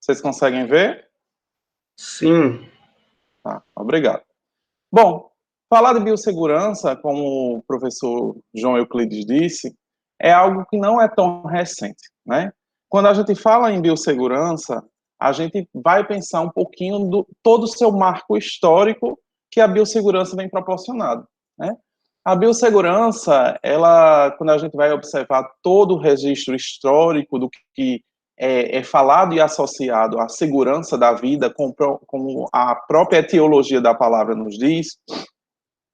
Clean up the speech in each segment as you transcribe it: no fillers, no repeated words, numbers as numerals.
Vocês conseguem ver? Sim. Tá, obrigado. Bom, falar de biossegurança, como o professor João Euclides disse, é algo que não é tão recente, né? Quando a gente fala em biossegurança, a gente vai pensar um pouquinho do todo o seu marco histórico que a biossegurança vem proporcionando, né? A biossegurança, ela, quando a gente vai observar todo o registro histórico do que é falado e associado à segurança da vida, como a própria etiologia da palavra nos diz,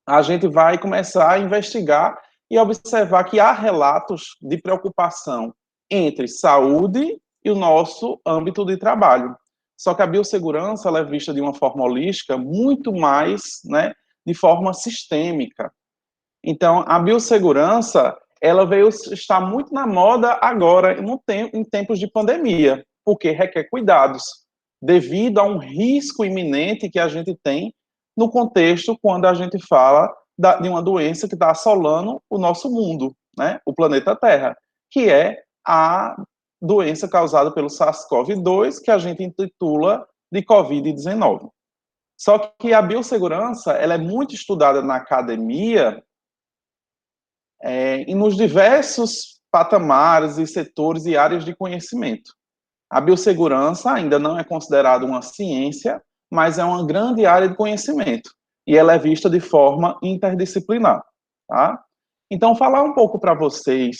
a gente vai começar a investigar e observar que há relatos de preocupação entre saúde e o nosso âmbito de trabalho. Só que a biossegurança ela é vista de uma forma holística muito mais, né, de forma sistêmica. Então, a biossegurança, ela veio estar muito na moda agora, em tempos de pandemia, porque requer cuidados, devido a um risco iminente que a gente tem no contexto quando a gente fala de uma doença que está assolando o nosso mundo, né, o planeta Terra, que é a doença causada pelo SARS-CoV-2, que a gente intitula de Covid-19. Só que a biossegurança, ela é muito estudada na academia, e nos diversos patamares e setores e áreas de conhecimento. A biossegurança ainda não é considerada uma ciência, mas é uma grande área de conhecimento, e ela é vista de forma interdisciplinar. Tá? Então, falar um pouco para vocês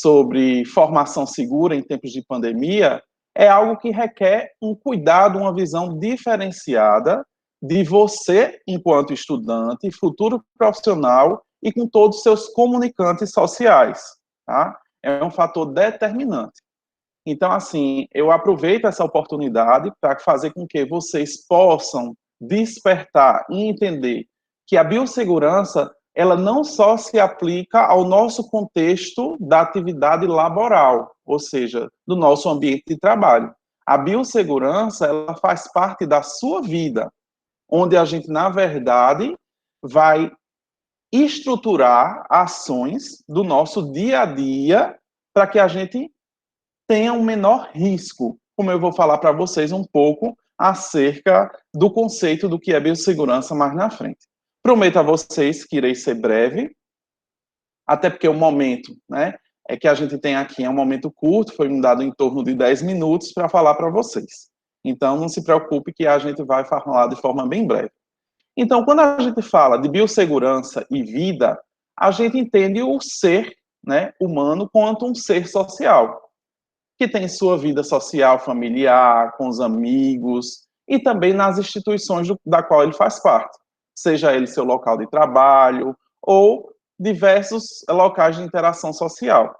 sobre formação segura em tempos de pandemia é algo que requer um cuidado, uma visão diferenciada de você, enquanto estudante, futuro profissional, e com todos os seus comunicantes sociais. Tá? É um fator determinante. Então, assim, eu aproveito essa oportunidade para fazer com que vocês possam despertar e entender que a biossegurança, ela não só se aplica ao nosso contexto da atividade laboral, ou seja, do nosso ambiente de trabalho. A biossegurança, ela faz parte da sua vida, onde a gente, na verdade, vai estruturar ações do nosso dia a dia para que a gente tenha um menor risco, como eu vou falar para vocês um pouco acerca do conceito do que é biossegurança mais na frente. Prometo a vocês que irei ser breve, até porque o momento, né, é que a gente tem aqui é um momento curto, foi me dado em torno de 10 minutos para falar para vocês. Então, não se preocupe que a gente vai falar de forma bem breve. Então, quando a gente fala de biossegurança e vida, a gente entende o ser, né, humano quanto um ser social, que tem sua vida social, familiar, com os amigos, e também nas instituições da qual ele faz parte, seja ele seu local de trabalho, ou diversos locais de interação social.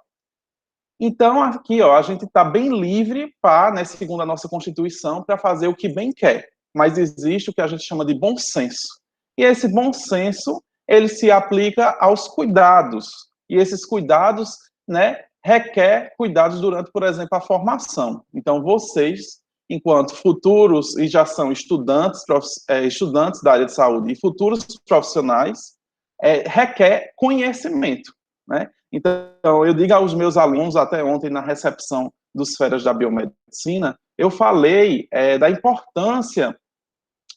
Então, aqui, ó, a gente está bem livre para, né, segundo a nossa Constituição, para fazer o que bem quer, mas existe o que a gente chama de bom senso. E esse bom senso, ele se aplica aos cuidados, e esses cuidados, né, requer cuidados durante, por exemplo, a formação. Então, vocês, enquanto futuros e já são estudantes, estudantes da área de saúde e futuros profissionais, requer conhecimento, né? Então, eu digo aos meus alunos, até ontem na recepção dos Férias da Biomedicina, eu falei da importância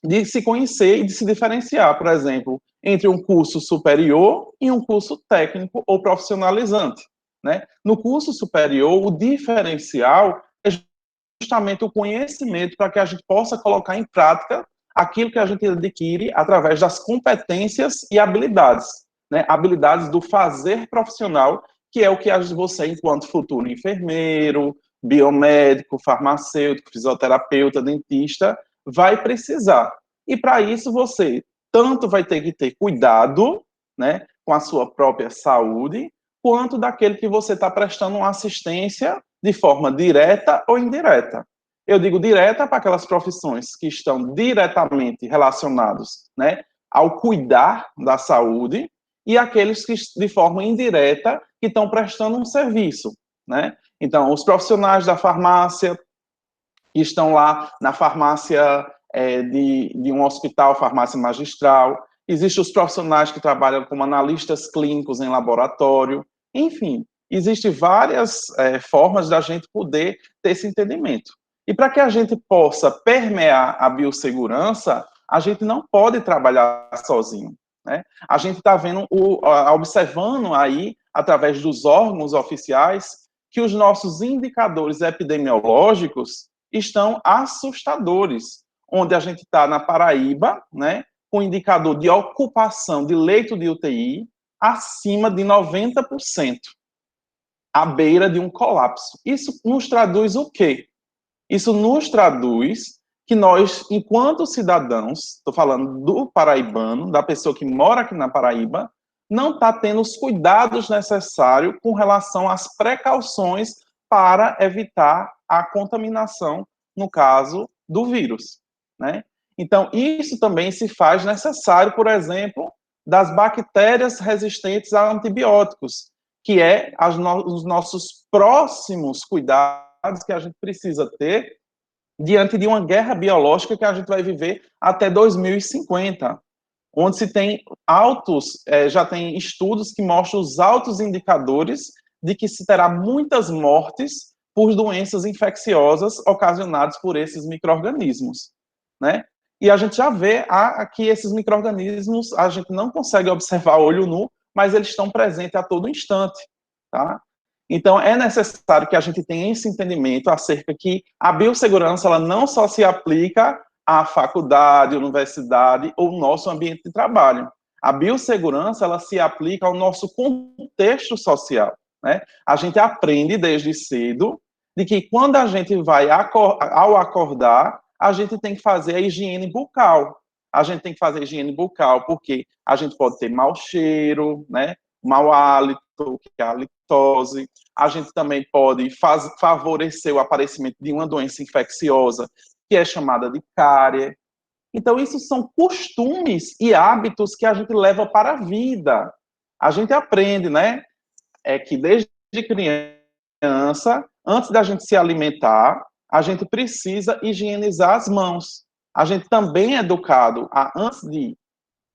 de se conhecer e de se diferenciar, por exemplo, entre um curso superior e um curso técnico ou profissionalizante, né? No curso superior, o diferencial é justamente o conhecimento para que a gente possa colocar em prática aquilo que a gente adquire através das competências e habilidades, né? Habilidades do fazer profissional, que é o que você, enquanto futuro enfermeiro, biomédico, farmacêutico, fisioterapeuta, dentista, vai precisar. E para isso você tanto vai ter que ter cuidado, né, com a sua própria saúde, quanto daquele que você está prestando uma assistência de forma direta ou indireta. Eu digo direta para aquelas profissões que estão diretamente relacionados, né, ao cuidar da saúde, e aqueles que, de forma indireta, que estão prestando um serviço, né? Então, os profissionais da farmácia, que estão lá na farmácia de um hospital, farmácia magistral. Existem os profissionais que trabalham como analistas clínicos em laboratório. Enfim, existem várias formas da gente poder ter esse entendimento. E para que a gente possa permear a biossegurança, a gente não pode trabalhar sozinho, né? A gente está vendo, observando aí, através dos órgãos oficiais, que os nossos indicadores epidemiológicos estão assustadores, onde a gente está na Paraíba, né, com indicador de ocupação de leito de UTI acima de 90%, à beira de um colapso. Isso nos traduz o quê? Isso nos traduz que nós, enquanto cidadãos, estou falando do paraibano, da pessoa que mora aqui na Paraíba, não está tendo os cuidados necessários com relação às precauções para evitar a contaminação, no caso do vírus, né? Então, isso também se faz necessário, por exemplo, das bactérias resistentes a antibióticos, que é os nossos próximos cuidados que a gente precisa ter diante de uma guerra biológica que a gente vai viver até 2050, onde se tem já tem estudos que mostram os altos indicadores de que se terá muitas mortes por doenças infecciosas ocasionadas por esses micro-organismos, né? E a gente já vê que esses micro-organismos a gente não consegue observar a olho nu, mas eles estão presentes a todo instante, tá? Então, é necessário que a gente tenha esse entendimento acerca que a biossegurança ela não só se aplica à faculdade, universidade ou nosso ambiente de trabalho. A biossegurança ela se aplica ao nosso contexto social, né? A gente aprende desde cedo de que quando a gente vai ao acordar, a gente tem que fazer a higiene bucal. A gente tem que fazer a higiene bucal porque a gente pode ter mau cheiro, né? Mau hálito, que é a litose. A gente também pode favorecer o aparecimento de uma doença infecciosa, que é chamada de cárie. Então, isso são costumes e hábitos que a gente leva para a vida. A gente aprende, né? Que desde criança, antes da gente se alimentar, a gente precisa higienizar as mãos. A gente também é educado a, antes de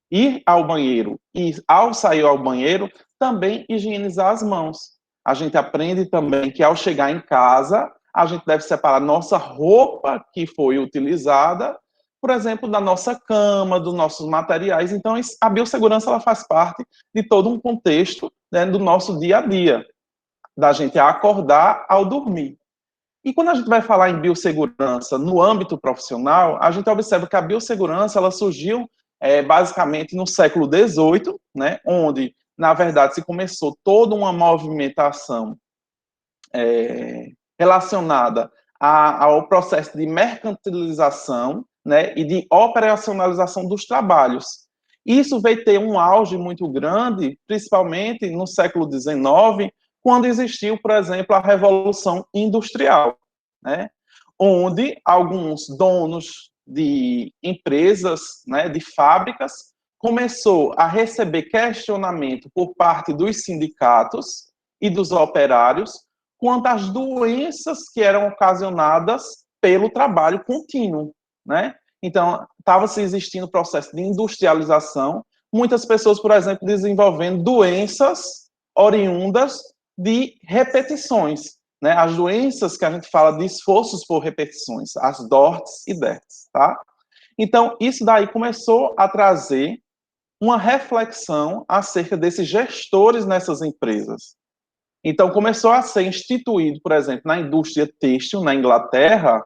ir ao banheiro e, ao sair ao banheiro, também higienizar as mãos. A gente aprende também que, ao chegar em casa, a gente deve separar nossa roupa que foi utilizada, por exemplo, da nossa cama, dos nossos materiais. Então, a biossegurança ela faz parte de todo um contexto, né, do nosso dia a dia, da gente acordar ao dormir. E quando a gente vai falar em biossegurança no âmbito profissional, a gente observa que a biossegurança ela surgiu basicamente no século XVIII, né, onde, na verdade, se começou toda uma movimentação relacionada ao processo de mercantilização, né, e de operacionalização dos trabalhos. Isso veio ter um auge muito grande, principalmente no século XIX, quando existiu, por exemplo, a Revolução Industrial, né, onde alguns donos de empresas, né, de fábricas, começou a receber questionamento por parte dos sindicatos e dos operários quanto às doenças que eram ocasionadas pelo trabalho contínuo, né? Então, estava-se existindo o processo de industrialização, muitas pessoas, por exemplo, desenvolvendo doenças oriundas de repetições, né? As doenças que a gente fala de esforços por repetições, as DORTs e DERTs, tá? Então, isso daí começou a trazer uma reflexão acerca desses gestores nessas empresas. Então, começou a ser instituído, por exemplo, na indústria têxtil, na Inglaterra,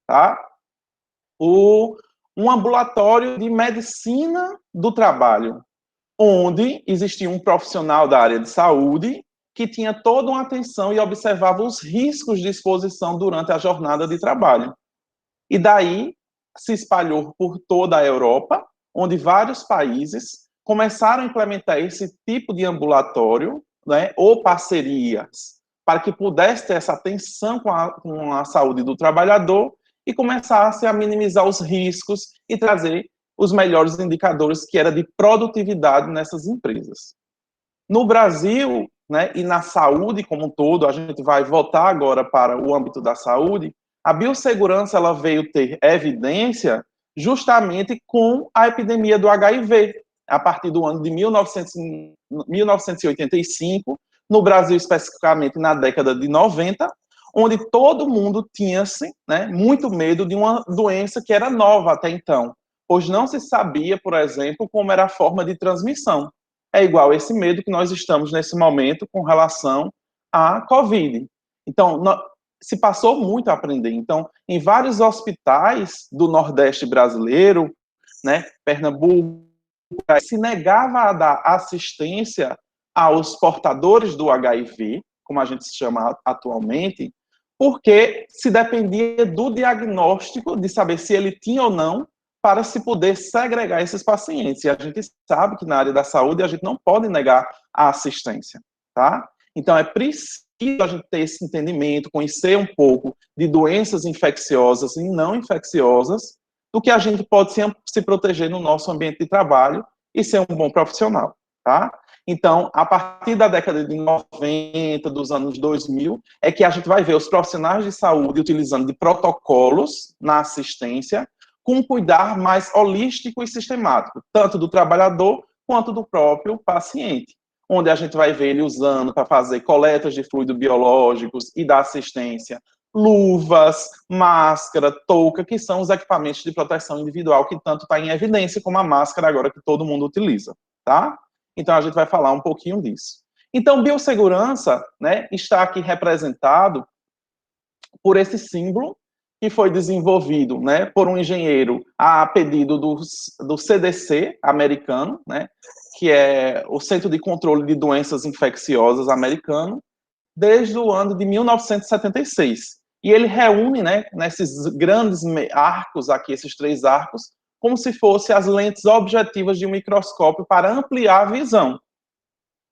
tá? Um ambulatório de medicina do trabalho, onde existia um profissional da área de saúde que tinha toda uma atenção e observava os riscos de exposição durante a jornada de trabalho. E daí se espalhou por toda a Europa, onde vários países começaram a implementar esse tipo de ambulatório, né, ou parcerias, para que pudesse ter essa atenção com a saúde do trabalhador e começasse a minimizar os riscos e trazer os melhores indicadores que era de produtividade nessas empresas. No Brasil, né, e na saúde como um todo, a gente vai voltar agora para o âmbito da saúde, a biossegurança ela veio ter evidência justamente com a epidemia do HIV, a partir do ano de 1985, no Brasil especificamente na década de 90, onde todo mundo tinha-se, né, muito medo de uma doença que era nova até então, pois não se sabia, por exemplo, como era a forma de transmissão. É igual esse medo que nós estamos nesse momento com relação à Covid. Então, se passou muito a aprender. Então, em vários hospitais do Nordeste brasileiro, né, Pernambuco, se negava a dar assistência aos portadores do HIV, como a gente se chama atualmente, porque se dependia do diagnóstico, de saber se ele tinha ou não, para se poder segregar esses pacientes. E a gente sabe que na área da saúde a gente não pode negar a assistência, tá? Então é preciso a gente ter esse entendimento, conhecer um pouco de doenças infecciosas e não infecciosas, do que a gente pode se proteger no nosso ambiente de trabalho e ser um bom profissional, tá? Então, a partir da década de 90, dos anos 2000, é que a gente vai ver os profissionais de saúde utilizando de protocolos na assistência, com um cuidar mais holístico e sistemático, tanto do trabalhador quanto do próprio paciente, onde a gente vai ver ele usando para fazer coletas de fluidos biológicos e da assistência, luvas, máscara, touca, que são os equipamentos de proteção individual que tanto está em evidência, como a máscara agora que todo mundo utiliza, tá? Então, a gente vai falar um pouquinho disso. Então, biossegurança, né, está aqui representado por esse símbolo que foi desenvolvido, né, por um engenheiro a pedido do CDC americano, né, que é o Centro de Controle de Doenças Infecciosas americano, desde o ano de 1976. E ele reúne, né, nesses grandes arcos aqui, esses 3 arcos, como se fossem as lentes objetivas de um microscópio para ampliar a visão.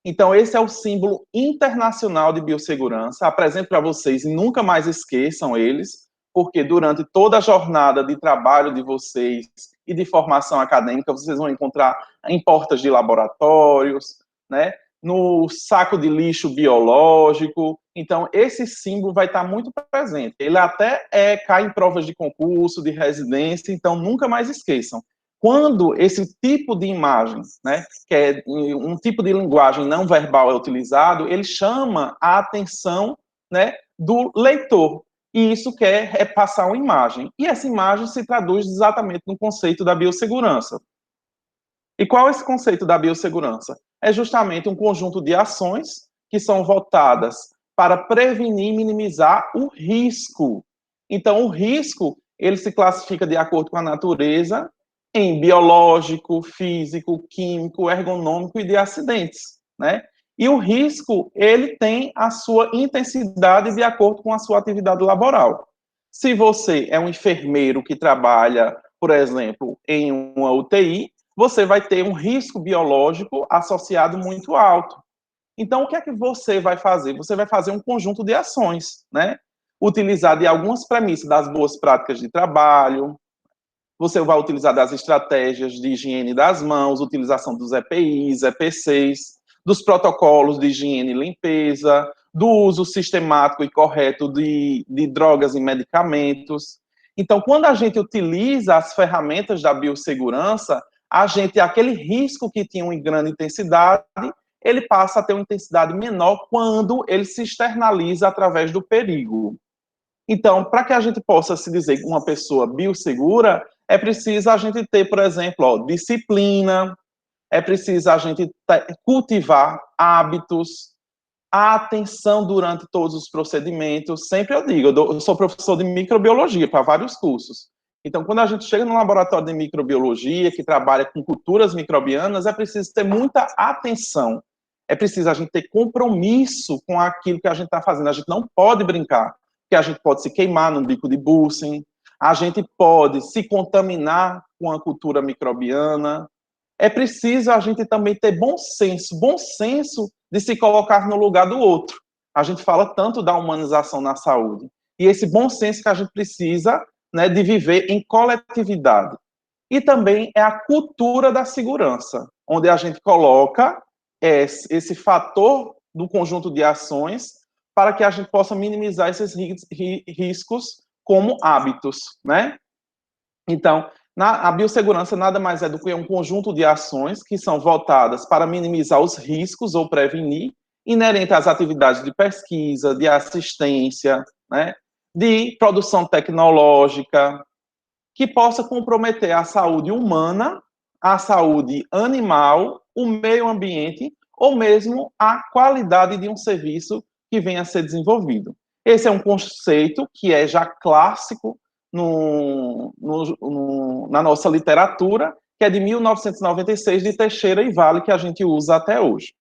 Então, esse é o símbolo internacional de biossegurança. Apresento para vocês e nunca mais esqueçam eles, porque durante toda a jornada de trabalho de vocês e de formação acadêmica, vocês vão encontrar em portas de laboratórios, né, no saco de lixo biológico. Então, esse símbolo vai estar muito presente. Ele até cai em provas de concurso, de residência, então nunca mais esqueçam. Quando esse tipo de imagem, né, que é um tipo de linguagem não verbal é utilizado, ele chama a atenção, né, do leitor. E isso quer passar uma imagem. E essa imagem se traduz exatamente no conceito da biossegurança. E qual é esse conceito da biossegurança? É justamente um conjunto de ações que são voltadas para prevenir e minimizar o risco. Então, o risco, ele se classifica de acordo com a natureza em biológico, físico, químico, ergonômico e de acidentes, né? E o risco, ele tem a sua intensidade de acordo com a sua atividade laboral. Se você é um enfermeiro que trabalha, por exemplo, em uma UTI, você vai ter um risco biológico associado muito alto. Então, o que é que você vai fazer? Você vai fazer um conjunto de ações, né? Utilizar de algumas premissas das boas práticas de trabalho, você vai utilizar das estratégias de higiene das mãos, utilização dos EPIs, EPCs, dos protocolos de higiene e limpeza, do uso sistemático e correto de drogas e medicamentos. Então, quando a gente utiliza as ferramentas da biossegurança, aquele risco que tinha uma grande intensidade, ele passa a ter uma intensidade menor quando ele se externaliza através do perigo. Então, para que a gente possa se dizer uma pessoa biossegura, é preciso a gente ter, por exemplo, disciplina, é preciso a gente cultivar hábitos, a atenção durante todos os procedimentos. Sempre eu digo, eu sou professor de microbiologia para vários cursos. Então, quando a gente chega no laboratório de microbiologia, que trabalha com culturas microbianas, é preciso ter muita atenção. É preciso a gente ter compromisso com aquilo que a gente está fazendo. A gente não pode brincar, porque a gente pode se queimar num bico de Bunsen, a gente pode se contaminar com a cultura microbiana. É preciso a gente também ter bom senso de se colocar no lugar do outro. A gente fala tanto da humanização na saúde. E esse bom senso que a gente precisa, né, de viver em coletividade. E também é a cultura da segurança, onde a gente coloca esse fator do conjunto de ações para que a gente possa minimizar esses riscos como hábitos, né? Então, a biossegurança nada mais é do que um conjunto de ações que são voltadas para minimizar os riscos ou prevenir, inerente às atividades de pesquisa, de assistência, né, de produção tecnológica, que possa comprometer a saúde humana, a saúde animal, o meio ambiente, ou mesmo a qualidade de um serviço que venha a ser desenvolvido. Esse é um conceito que é já clássico na nossa literatura, que é de 1996, de Teixeira e Vale, que a gente usa até hoje.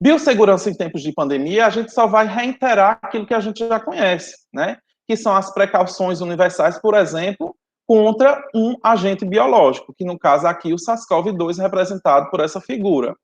Biossegurança em tempos de pandemia, a gente só vai reiterar aquilo que a gente já conhece, né? Que são as precauções universais, por exemplo, contra um agente biológico, que no caso aqui o SARS-CoV-2 é representado por essa figura.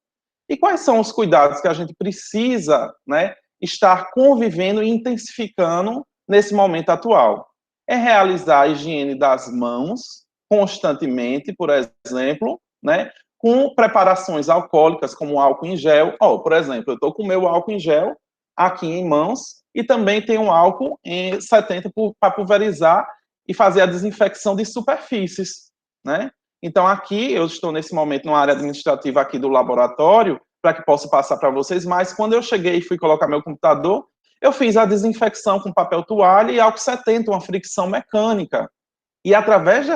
E quais são os cuidados que a gente precisa, né, estar convivendo e intensificando nesse momento atual? É realizar a higiene das mãos constantemente, por exemplo, né, com preparações alcoólicas, como álcool em gel. Por exemplo, eu estou com o meu álcool em gel aqui em mãos e também tenho um álcool em 70 para pulverizar e fazer a desinfecção de superfícies, né? Então, aqui, eu estou nesse momento numa área administrativa aqui do laboratório, para que possa passar para vocês, mas quando eu cheguei e fui colocar meu computador, eu fiz a desinfecção com papel toalha e álcool 70, uma fricção mecânica. E através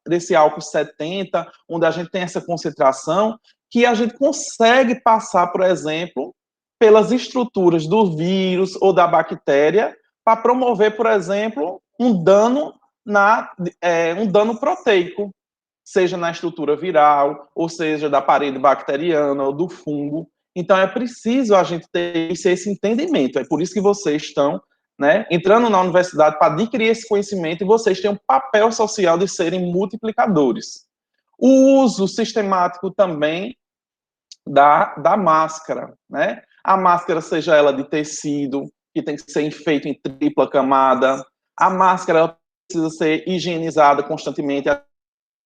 desse álcool 70, onde a gente tem essa concentração, que a gente consegue passar, por exemplo, pelas estruturas do vírus ou da bactéria, para promover, por exemplo, um dano proteico, seja na estrutura viral, ou seja da parede bacteriana ou do fungo. Então, é preciso a gente ter esse entendimento. É por isso que vocês estão, né, entrando na universidade para adquirir esse conhecimento, e vocês têm um papel social de serem multiplicadores. O uso sistemático também da máscara, né? A máscara, seja ela de tecido, que tem que ser feita em tripla camada, a máscara ela precisa ser higienizada constantemente, a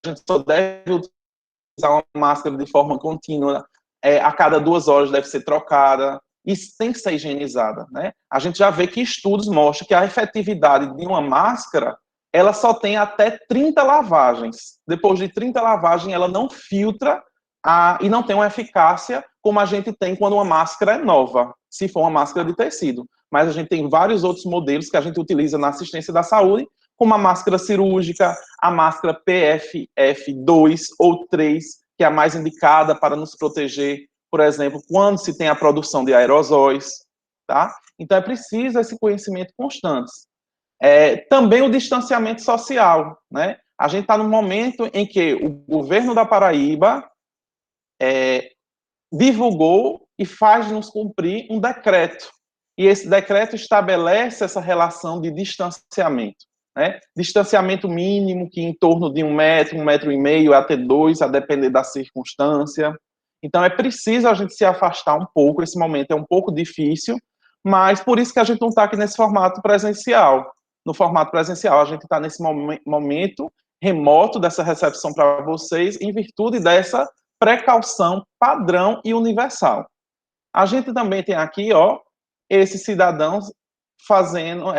gente só deve utilizar uma máscara de forma contínua, a cada 2 horas deve ser trocada, isso tem que ser higienizada, né? A gente já vê que estudos mostram que a efetividade de uma máscara, ela só tem até 30 lavagens. Depois de 30 lavagens, ela não filtra e não tem uma eficácia como a gente tem quando uma máscara é nova, se for uma máscara de tecido. Mas a gente tem vários outros modelos que a gente utiliza na assistência da saúde, como a máscara cirúrgica, a máscara PFF2 ou 3, que é a mais indicada para nos proteger, por exemplo, quando se tem a produção de aerosóis, tá? Então, é preciso esse conhecimento constante. Também o distanciamento social, né? A gente está num momento em que o governo da Paraíba divulgou e faz-nos cumprir um decreto. E esse decreto estabelece essa relação de distanciamento. Né? Distanciamento mínimo, que em torno de 1 metro, 1,5 metro, até 2, a depender da circunstância. Então, é preciso a gente se afastar um pouco, esse momento é um pouco difícil, mas por isso que a gente não está aqui nesse formato presencial. No formato presencial, a gente está nesse momento remoto dessa recepção para vocês, em virtude dessa precaução padrão e universal. A gente também tem aqui, esses cidadãos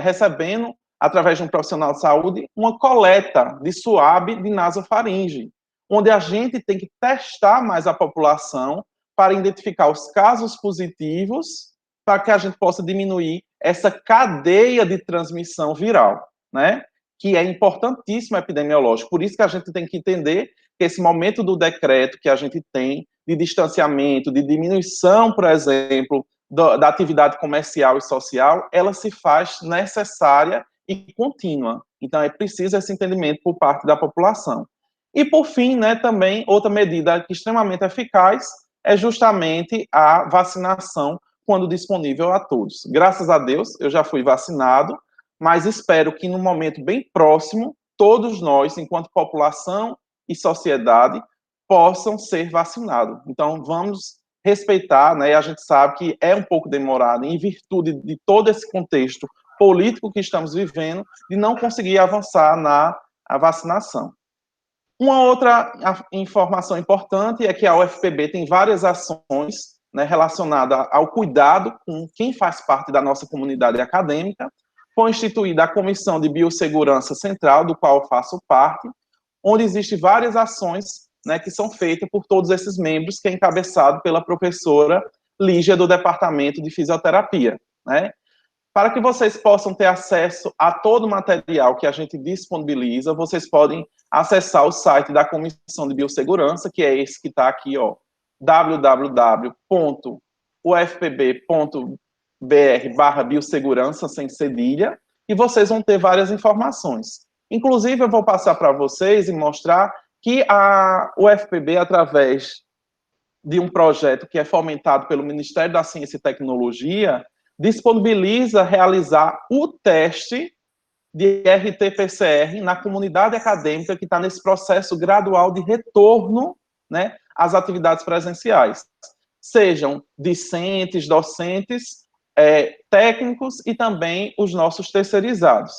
recebendo, através de um profissional de saúde, uma coleta de suave de nasofaringe, onde a gente tem que testar mais a população para identificar os casos positivos, para que a gente possa diminuir essa cadeia de transmissão viral, né? Que é importantíssimo epidemiológico. Por isso que a gente tem que entender que esse momento do decreto que a gente tem de distanciamento, de diminuição, por exemplo, da atividade comercial e social, ela se faz necessária e contínua. Então, é preciso esse entendimento por parte da população. E, por fim, né, também, outra medida que é extremamente eficaz é justamente a vacinação quando disponível a todos. Graças a Deus, eu já fui vacinado, mas espero que, num momento bem próximo, todos nós, enquanto população e sociedade, possam ser vacinados. Então, vamos respeitar, né? A gente sabe que é um pouco demorado, em virtude de todo esse contexto político que estamos vivendo, de não conseguir avançar na vacinação. Uma outra informação importante é que a UFPB tem várias ações, né, relacionadas ao cuidado com quem faz parte da nossa comunidade acadêmica. Foi instituída a Comissão de Biossegurança Central, do qual eu faço parte, onde existem várias ações, né, que são feitas por todos esses membros, que é encabeçado pela professora Lígia, do Departamento de Fisioterapia, né? Para que vocês possam ter acesso a todo o material que a gente disponibiliza, vocês podem acessar o site da Comissão de Biossegurança, que é esse que está aqui, ó, www.ufpb.br/biossegurança, sem cedilha, e vocês vão ter várias informações. Inclusive, eu vou passar para vocês e mostrar que a UFPB, através de um projeto que é fomentado pelo Ministério da Ciência e Tecnologia, disponibiliza realizar o teste de RT-PCR na comunidade acadêmica que está nesse processo gradual de retorno, né, às atividades presenciais. Sejam discentes, docentes, técnicos e também os nossos terceirizados.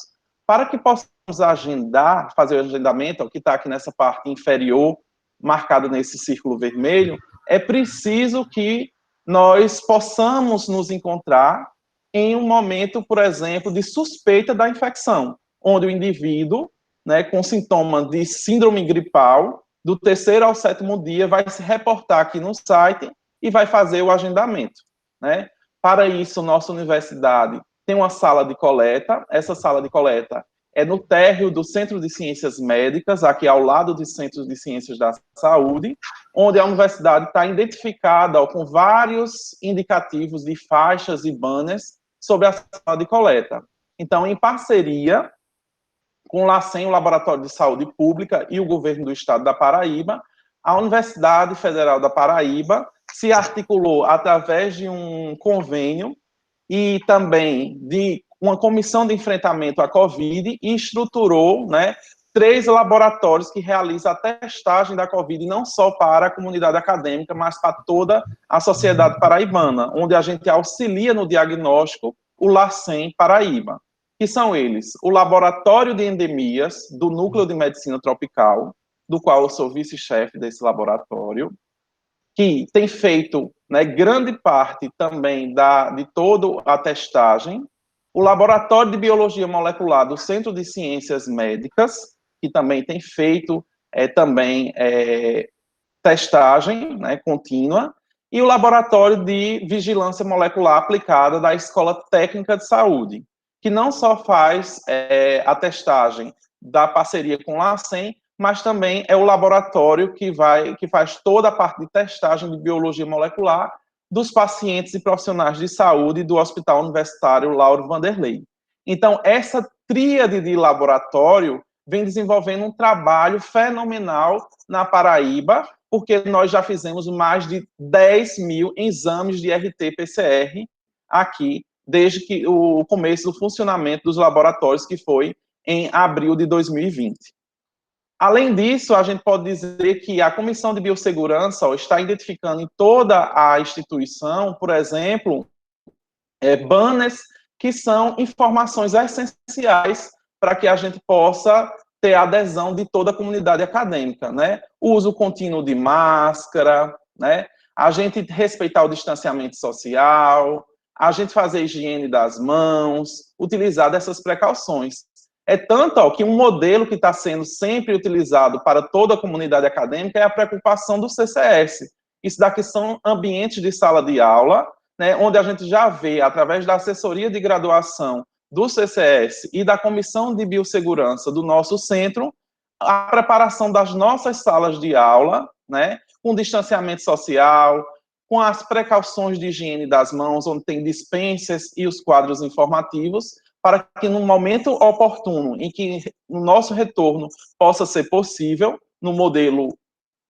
Para que possamos agendar, fazer o agendamento, o que está aqui nessa parte inferior, marcado nesse círculo vermelho, é preciso que nós possamos nos encontrar em um momento, por exemplo, de suspeita da infecção, onde o indivíduo, né, com sintoma de síndrome gripal, do 3º ao 7º dia, vai se reportar aqui no site e vai fazer o agendamento, né? Para isso, nossa universidade tem uma sala de coleta. Essa sala de coleta é no térreo do Centro de Ciências Médicas, aqui ao lado do Centro de Ciências da Saúde, onde a universidade está identificada, ó, com vários indicativos de faixas e banners sobre a sala de coleta. Então, em parceria com o LACEN, o Laboratório de Saúde Pública, e o Governo do Estado da Paraíba, a Universidade Federal da Paraíba se articulou através de um convênio e também de uma comissão de enfrentamento à Covid e estruturou, né, 3 laboratórios que realizam a testagem da Covid, não só para a comunidade acadêmica, mas para toda a sociedade paraibana, onde a gente auxilia no diagnóstico o LACEN Paraíba, que são eles: o Laboratório de Endemias do Núcleo de Medicina Tropical, do qual eu sou vice-chefe desse laboratório, que tem feito, né, grande parte também de toda a testagem, o Laboratório de Biologia Molecular do Centro de Ciências Médicas, que também tem feito testagem, né, contínua, e o Laboratório de Vigilância Molecular Aplicada da Escola Técnica de Saúde, que não só faz a testagem da parceria com o LACEN, mas também é o laboratório que faz toda a parte de testagem de biologia molecular dos pacientes e profissionais de saúde do Hospital Universitário Lauro Vanderlei. Então, essa tríade de laboratório vem desenvolvendo um trabalho fenomenal na Paraíba, porque nós já fizemos mais de 10 mil exames de RT-PCR aqui, desde que o começo do funcionamento dos laboratórios, que foi em abril de 2020. Além disso, a gente pode dizer que a Comissão de Biossegurança está identificando em toda a instituição, por exemplo, banners que são informações essenciais para que a gente possa ter a adesão de toda a comunidade acadêmica, né? O uso contínuo de máscara, né? A gente respeitar o distanciamento social, a gente fazer a higiene das mãos, utilizar dessas precauções. É tanto, ó, que um modelo que está sendo sempre utilizado para toda a comunidade acadêmica é a preocupação do CCS. Isso daqui são ambientes de sala de aula, né, onde a gente já vê, através da assessoria de graduação do CCS e da Comissão de Biossegurança do nosso centro, a preparação das nossas salas de aula, né, com distanciamento social, com as precauções de higiene das mãos, onde tem dispensas e os quadros informativos, para que no momento oportuno em que o nosso retorno possa ser possível, no modelo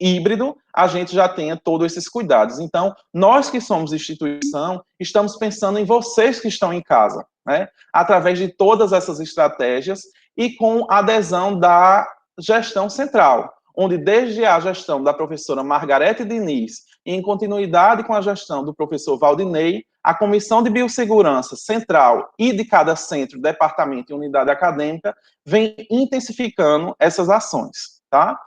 híbrido, a gente já tenha todos esses cuidados. Então, nós que somos instituição, estamos pensando em vocês que estão em casa, né? Através de todas essas estratégias e com a adesão da gestão central, onde desde a gestão da professora Margarete Diniz, em continuidade com a gestão do professor Valdinei, a Comissão de Biossegurança Central e de cada centro, departamento e unidade acadêmica vem intensificando essas ações, tá?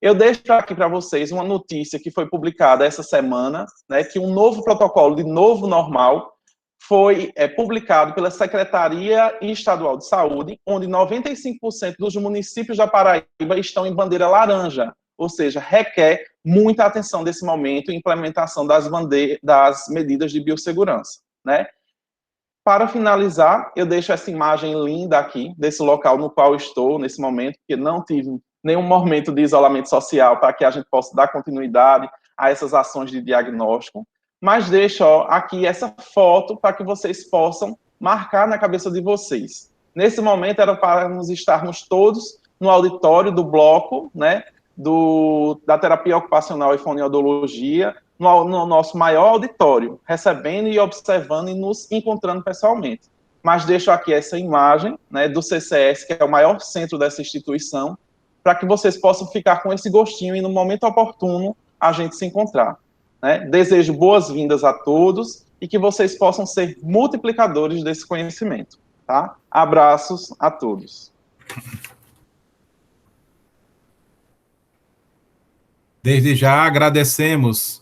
Eu deixo aqui para vocês uma notícia que foi publicada essa semana, né, que um novo protocolo de novo normal foi publicado pela Secretaria Estadual de Saúde, onde 95% dos municípios da Paraíba estão em bandeira laranja, ou seja, requer muita atenção desse momento e implementação das medidas de biossegurança, né? Para finalizar, eu deixo essa imagem linda aqui, desse local no qual estou nesse momento, porque não tive nenhum momento de isolamento social para que a gente possa dar continuidade a essas ações de diagnóstico, mas deixo aqui essa foto para que vocês possam marcar na cabeça de vocês. Nesse momento era para nós estarmos todos no auditório do bloco, né, da terapia ocupacional e fonoaudiologia, no nosso maior auditório, recebendo e observando e nos encontrando pessoalmente. Mas deixo aqui essa imagem, né, do CCS, que é o maior centro dessa instituição, para que vocês possam ficar com esse gostinho e no momento oportuno a gente se encontrar. Né? Desejo boas-vindas a todos e que vocês possam ser multiplicadores desse conhecimento. Tá? Abraços a todos. Desde já agradecemos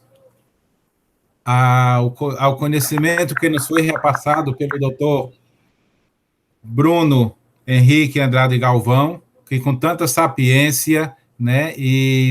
ao conhecimento que nos foi repassado pelo doutor Bruno Henrique Andrade Galvão, que com tanta sapiência, né, e